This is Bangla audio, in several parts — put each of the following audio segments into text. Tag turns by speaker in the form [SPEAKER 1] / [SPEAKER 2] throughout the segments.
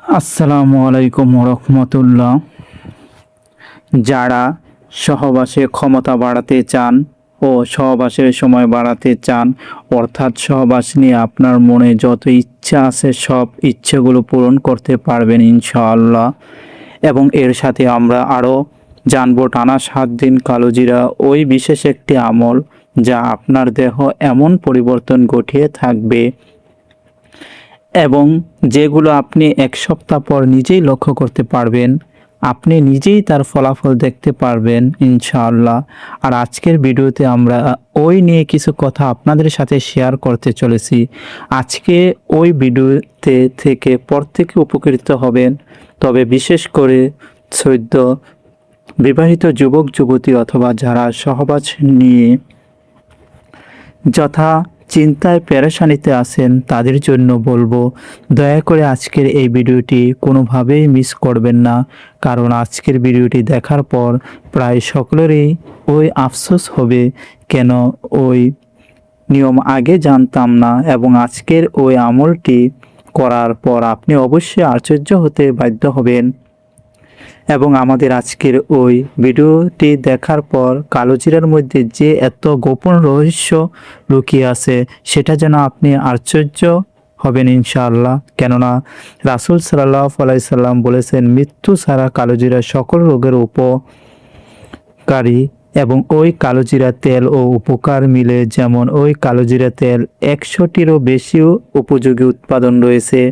[SPEAKER 1] আসসালামু আলাইকুম রহমতুল্লাহ। যারা সহবাসে ক্ষমতা বাড়াতে চান ও সহবাসের সময় বাড়াতে চান, অর্থাৎ সহবাস নিয়ে আপনার মনে যত ইচ্ছা আছে সব ইচ্ছেগুলো পূরণ করতে পারবেন ইনশাআল্লাহ। এবং এর সাথে আমরা আরও জানবো টানা 7 দিন কালোজিরা ওই বিশেষ একটি আমল যা আপনার দেহ এমন পরিবর্তন ঘটিয়ে থাকবে এবং যেগুলো আপনি 1 সপ্তাহ পর নিজেই লক্ষ্য করতে পারবেন, আপনি নিজেই তার ফলাফল দেখতে পারবেন ইনশাআল্লাহ। আর আজকের ভিডিওতে আমরা ওই নিয়ে কিছু কথা আপনাদের সাথে শেয়ার করতে চলেছি। আজকে ওই ভিডিওতে থেকে প্রত্যেকে উপকৃত হবেন, তবে বিশেষ করে সদ্য বিবাহিত যুবক যুবতী অথবা যারা সহবাস নিয়ে যথা চিন্তায় পেরেশানিতে আছেন তাদের জন্য বলবো, দয়া করে আজকের এই ভিডিওটি কোনোভাবেই মিস করবেন না। কারণ আজকের ভিডিওটি দেখার পর প্রায় সকলেরই ওই আফসোস হবে, কেন ওই নিয়ম আগে জানতাম না। এবং আজকের ওই আমলটি করার পর আপনি অবশ্যই আশ্চর্য হতে বাধ্য হবেন। এবং আমাদের আজকের ওই ভিডিওটি দেখার পর কালোজিরার মধ্যে যে এত গোপন রহস্য লুকিয়ে আছে সেটা যেন আপনি আশ্চর্য হবেন ইনশাআল্লাহ। কেননা রাসূল সাল্লাল্লাহু আলাইহি সাল্লাম বলেছেন, মৃত্যু ছাড়া কালোজিরা সকল রোগের উপকারী। এবং ওই কালোজিরা তেল ও উপকার মিলে যেমন ওই কালোজিরা তেল 100টিরও বেশি উপযোগী উৎপাদন রয়েছে।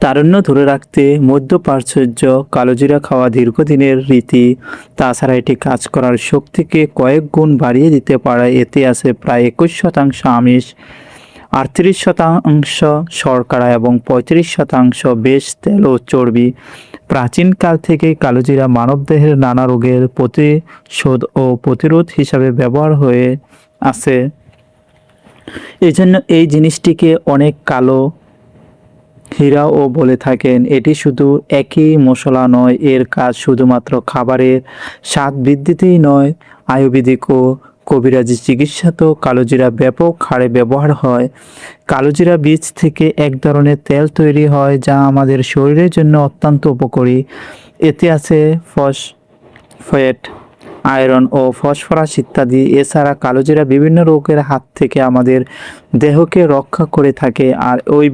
[SPEAKER 1] তারুণ্য ধরে রাখতে মধ্য প্রাচ্য কালোজিরা খাওয়া দীর্ঘদিনের রীতি। তাছাড়া এটি কাজ করার শক্তিকে কয়েক গুণ বাড়িয়ে দিতে পারে। এতে আছে প্রায় 21% আমিষ, 38% শর্করা এবং 35% বেশ তেল ও চর্বি। প্রাচীনকাল থেকেই কালোজিরা মানবদেহের নানা রোগের প্রতিশোধ ও প্রতিরোধ হিসাবে ব্যবহার হয়ে আছে। এই জন্য এই জিনিসটিকে অনেক কালো হীরাও বলে থাকেন। এটি শুধু একই মশলা নয়, এর কাজ শুধুমাত্র খাবারের স্বাদ বৃদ্ধিতেই নয়, আয়ুর্বেদিক ও কবিরাজি চিকিৎসাতেও কালোজিরা ব্যাপক হারে ব্যবহার হয়। কালোজিরা বীজ থেকে এক ধরনের তেল তৈরি হয় যা আমাদের শরীরের জন্য অত্যন্ত উপকারী। এতে আছে ফসফেট, আয়রন ও ফসফরাস ইত্যাদি। এছাড়া কালোজিরা বিভিন্ন রোগের হাত থেকে আমাদের দেহকে রক্ষা করে থাকে। আর ওই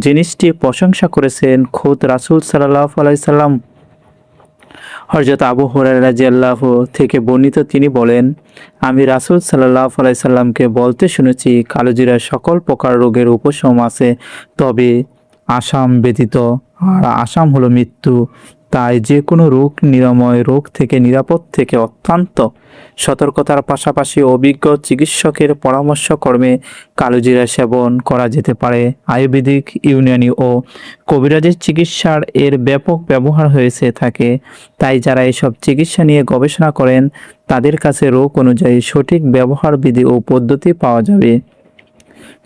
[SPEAKER 1] জিনিসটি প্রশংসা করেছেন খোদ রাসূল সাল্লাল্লাহু আলাইহি সাল্লাম। হযরত আবু হুরায়রা রাদিয়াল্লাহু থেকে বর্ণিত, তিনি বলেন, আমি রাসূল সাল্লাল্লাহু আলাইহি সাল্লামকে বলতে শুনেছি, কালোজিরা সকল প্রকার রোগের উপশম আছে, তবে আসাম ব্যতীত। আর আসাম হলো মৃত্যু। তাই যে কোনো রোগ নিরাময়, রোগ থেকে নিরাপদ থেকে অত্যন্ত সতর্কতার পাশাপাশি অভিজ্ঞ চিকিৎসকের পরামর্শক্রমে কালোজিরা সেবন করা যেতে পারে। আয়ুর্বেদিক, ইউনানি ও কবিরাজের চিকিৎসার এর ব্যাপক ব্যবহার হয়েছে থাকে। তাই যারা এসব চিকিৎসা নিয়ে গবেষণা করেন তাদের কাছে রোগ অনুযায়ী সঠিক ব্যবহার বিধি ও পদ্ধতি পাওয়া যাবে।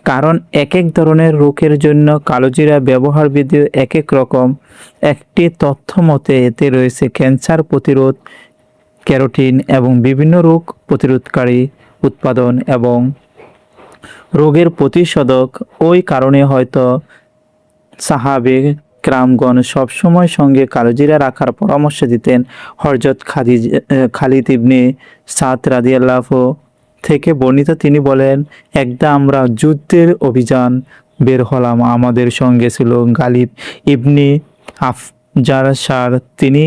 [SPEAKER 1] কারণ এক এক ধরনের রোগের জন্য কালোজিরা ব্যবহার বিধি এক এক রকম। একটি তথ্য মতে এতে রয়েছে ক্যান্সার প্রতিরোধ, ক্যারোটিন এবং বিভিন্ন রোগ প্রতিরোধকারী উৎপাদন এবং রোগের প্রতিষেধক। ওই কারণে হয়তো সাহাবে কেরামগণ সবসময় সঙ্গে কালোজিরা রাখার পরামর্শ দিতেন। হযরত খালিদ ইবনে সাদ রাদিয়াল্লাহু থেকে বর্ণিত, তিনি বলেন, একদা আমরা যুদ্ধের অভিযান বের হলাম। আমাদের সঙ্গে ছিল গালিব ইবনে আফজারসার। তিনি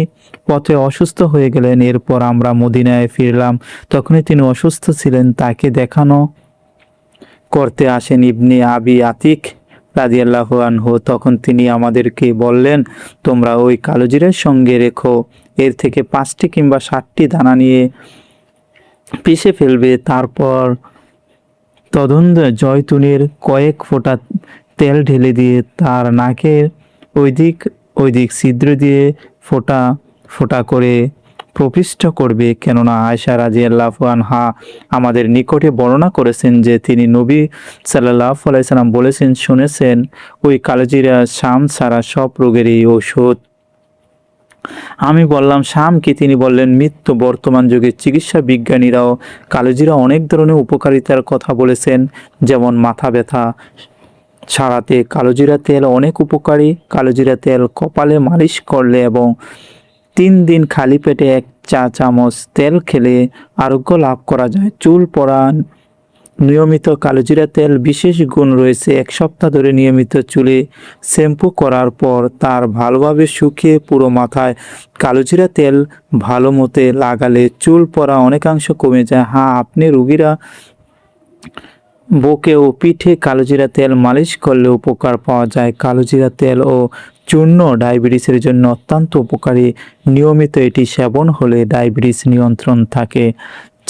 [SPEAKER 1] পথে অসুস্থ হয়ে গেলেন। এরপর আমরা মদিনায় ফিরলাম। তখনই তিনি অসুস্থ ছিলেন। তাকে দেখানো করতে আসেন ইবনে আবি আতিক রাদিয়াল্লাহু আনহু। তখন তিনি আমাদেরকে বললেন, তোমরা ওই কালোজিরার সঙ্গে রেখো, এর থেকে 5টি কিংবা 7টি দানা নিয়ে পিষে ফেলবে। তারপর জয়তুনের কয়েক ফোঁটা তেল ঢেলে দিয়ে তার নাকের ওই দিক ছিদ্র দিয়ে ফোঁটা ফোঁটা করে প্রবিষ্ট করবে। কেননা আয়েশা রাদিয়াল্লাহু আনহা আমাদের নিকটে বর্ণনা করেছেন যে তিনি নবী সাল্লাল্লাহু আলাইহি সাল্লাম বলেছেন, শুনেছেন, ওই কালোজিরা শাম ছাড়া সব রোগেরই ঔষধ। আমি বললাম, শাম কি? তিনি বললেন, মৃত্যু। বর্তমান যুগের চিকিৎসা বিজ্ঞানীরাও কালোজিরা অনেক ধরনের উপকারিতার কথা বলেছেন, যেমন মাথা ব্যথা, ছাড়াতে কালোজিরা তেল অনেক উপকারী। কালোজিরা তেল কপালে মালিশ করলে এবং 3 দিন খালি পেটে 1 চা চামচ তেল খেলে আরোগ্য লাভ করা যায়। চুল পড়া নিয়মিত কালোজিরা তেল বিশেষ গুণ রয়েছে। 1 সপ্তাহ ধরে নিয়মিত চুলে শ্যাম্পু করার পর তার ভালোভাবে শুকিয়ে পুরো মাথায় কালোজিরা তেল ভালো মতে লাগালে চুল পড়া অনেকাংশ কমে যায়। হ্যাঁ, আপনি রোগীরা বুকে ও পিঠে কালোজিরা তেল মালিশ করলে উপকার পাওয়া যায়। কালোজিরা তেল ও চূর্ণ ডায়াবেটিসের জন্য অত্যন্ত উপকারী। নিয়মিত এটি সেবন হলে ডায়াবেটিস নিয়ন্ত্রণ থাকে।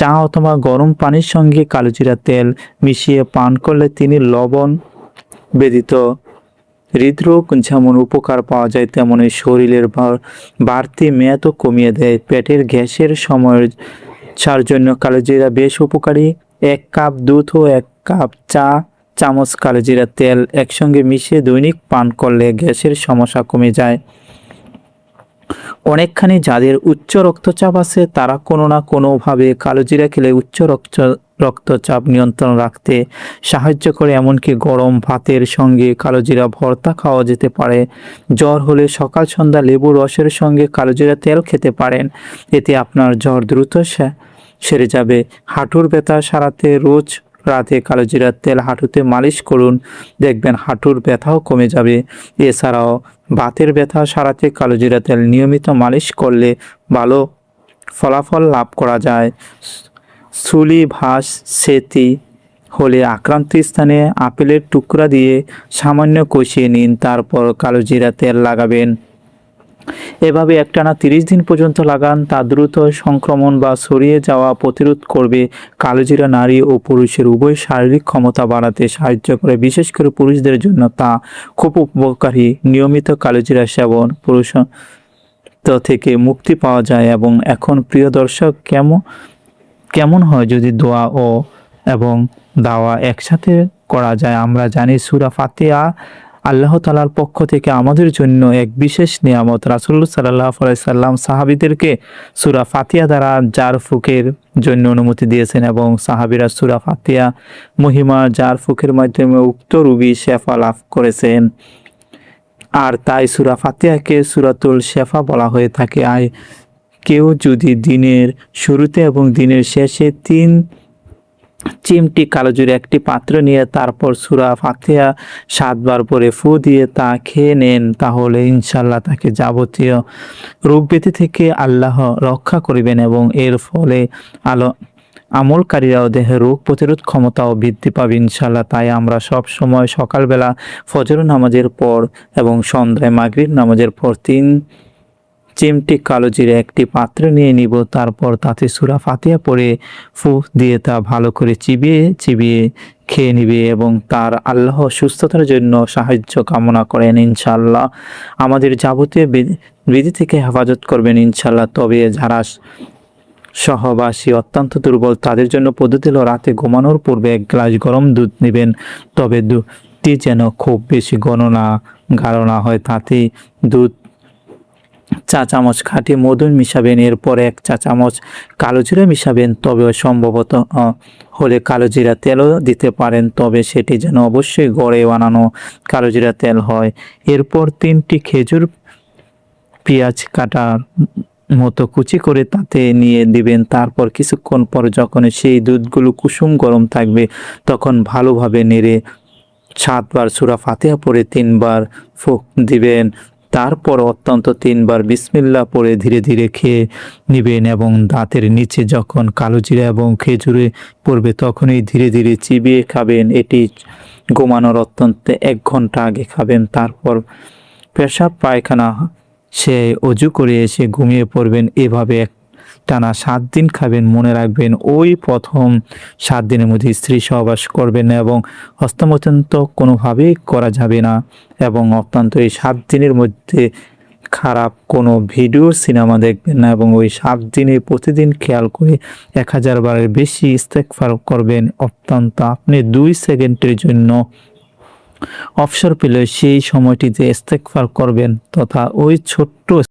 [SPEAKER 1] চা অথবা গরম পানির সঙ্গে কালোজিরা তেল মিশিয়ে পান করলে তিনি লবণ ব্যতীত হৃদরোগ যেমন উপকার পাওয়া যায়, তেমনি শরীরের বাড়তি মেদও কমিয়ে দেয়। পেটের গ্যাসের সমস্যার জন্য কালোজিরা বেশ উপকারী। 1 কাপ দুধ ও 1 চা চামচ কালোজিরা তেল একসঙ্গে মিশিয়ে দৈনিক পান করলে গ্যাসের সমস্যা কমে যায়। অনেকখানি যাদের উচ্চ রক্তচাপ আছে তারা কোনো না কোনোভাবে কালোজিরা খেলে উচ্চ রক্তচাপ নিয়ন্ত্রণ রাখতে সাহায্য করে। এমনকি গরম ভাতের সঙ্গে কালোজিরা ভর্তা খাওয়া যেতে পারে। জ্বর হলে সকাল সন্ধ্যা লেবু রসের সঙ্গে কালোজিরা তেল খেতে পারেন। এতে আপনার জ্বর দ্রুত সেরে যাবে। হাঁটুর ব্যথা সারাতে রোজ রাতে কালোজিরার তেল হাঁটুতে মালিশ করুন, দেখবেন হাঁটুর ব্যথাও কমে যাবে। এছাড়াও বাতের ব্যথা সারাতে কালোজিরা তেল নিয়মিত মালিশ করলে ভালো ফলাফল লাভ করা যায়। সুলি ভাস সেতি হলে আক্রান্ত স্থানে আপেলের টুকরা দিয়ে সামান্য কষিয়ে নিন, তারপর কালোজিরা তেল লাগাবেন। এভাবে একটানা 30 দিন পর্যন্ত লাগান। তা দ্রুত সংক্রমণ বা ছড়িয়ে যাওয়া প্রতিরোধ করবে। কালোজিরা নারী ও পুরুষের উভয় শারীরিক ক্ষমতা বাড়াতে সাহায্য করে। বিশেষ করে পুরুষদের জন্য তা খুব উপকারী। নিয়মিত কালোজিরা সেবন পুরুষত্ব থেকে মুক্তি পাওয়া যায়। এবং এখন প্রিয় দর্শক, কেমন হয় যদি দোয়া এবং দাওয়া একসাথে করা যায়? আমরা জানি সূরা ফাতিহা আল্লাহ তাআলার পক্ষ থেকে আমাদের জন্য এক বিশেষ নিয়ামত। রাসূলুল্লাহ সাল্লাল্লাহু আলাইহি সাল্লাম সাহাবীদেরকে সূরা ফাতিহা দ্বারা জার ফুকের জন্য অনুমতি দিয়েছেন এবং সাহাবীরা সূরা ফাতিহা মহিমা জার ফুকের মাধ্যমে উক্ত রোগী শেফা লাভ করেছেন। আর তাই সূরা ফাতিহাকে সূরাতুল শেফা বলা হয়ে থাকে। কেউ যদি দিনের শুরুতে এবং দিনের শেষে 3 চিমটি কালোজিরা একটি পাত্র নিয়ে তারপর সূরা ফাতিহা 7 বার পরে ফু দিয়ে তা খেয়ে নেন, তাহলে ইনশাআল্লাহ তাকে যাবতীয় রোগ ব্যাধি থেকে আল্লাহ রক্ষা করিবেন এবং এর ফলে আমলকারীরাও দেহের রোগ প্রতিরোধ ক্ষমতাও বৃদ্ধি পাবে ইনশাআল্লাহ। তাই আমরা সব সময় সকালবেলা ফজর নামাজের পর এবং সন্ধ্যায় মাগরিব নামাজের পর 3 চিমটি কালোজিরা একটি পাত্রে নিয়ে নিব, তারপর তাতে সূরা ফাতিহা পড়ে ফু দিয়ে তা ভালো করে চিবিয়ে খেয়ে নিবে এবং তার আল্লাহ সুস্থতার জন্য সাহায্য কামনা করেন ইনশাআল্লাহ। আমাদের যাবতীয় বিধি থেকে হেফাজত করবেন ইনশাআল্লাহ। তবে যারা সহবাসী অত্যন্ত দুর্বল তাদের জন্য পদ্ধতি হলো রাতে ঘুমানোর পূর্বে 1 গ্লাস গরম দুধ নেবেন। তবে দুধটি যেন খুব বেশি গাঢ় না হয়। তাতে 2 চা চামচ খাঁটি মধু মিশাবেন। এরপর 1 চা চামচ কালোজিরা মিশাবেন। তবে সম্ভবত হলে কালোজিরা তেলও দিতে পারেন, তবে সেটি যেন অবশ্যই ঘরে বানানো কালোজিরা তেল হয়। এরপর 3টি খেজুর পেঁয়াজ কাটার মতো কুচি করে তাতে নিয়ে দিবেন। তারপর কিছুক্ষণ পর যখন সেই দুধগুলো কুসুম গরম থাকবে তখন ভালোভাবে নেড়ে 7 বার সূরা ফাতিহা পড়ে 3 বার ফুঁক দিবেন। তারপর অত্যন্ত 3 বার বিসমিল্লাহ পড়ে ধীরে ধীরে খেয়ে নেবেন এবং দাঁতের নিচে যখন কালোজিরা এবং খেজুরে পড়বে তখনই ধীরে ধীরে চিবিয়ে খাবেন। এটি ঘুমানোর অত্যন্ত 1 ঘন্টা আগে খাবেন। তারপর পেশাব পায়খানা সে অজু করে এসে ঘুমিয়ে পড়বেন। এভাবে টানা 7 দিন খাবেন। মনে রাখবেন ওই প্রথম 7 দিনের মধ্যে স্ত্রী সহবাস করবেন না এবং হস্তমৈথুন তো কোনোভাবেই করা যাবে না এবং অত্যন্ত এই 7 দিনের মধ্যে খারাপ কোনো ভিডিও সিনেমা দেখবেন না এবং ওই 7 দিনে প্রতিদিন খেয়াল করে 1000 বারের বেশি ইস্তেগফার করবেন। অত্যন্ত আপনি 2 সেকেন্ডের জন্য অবসর পেলে সেই সময়টিতে ইস্তেগফার করবেন তথা ওই ছোট্ট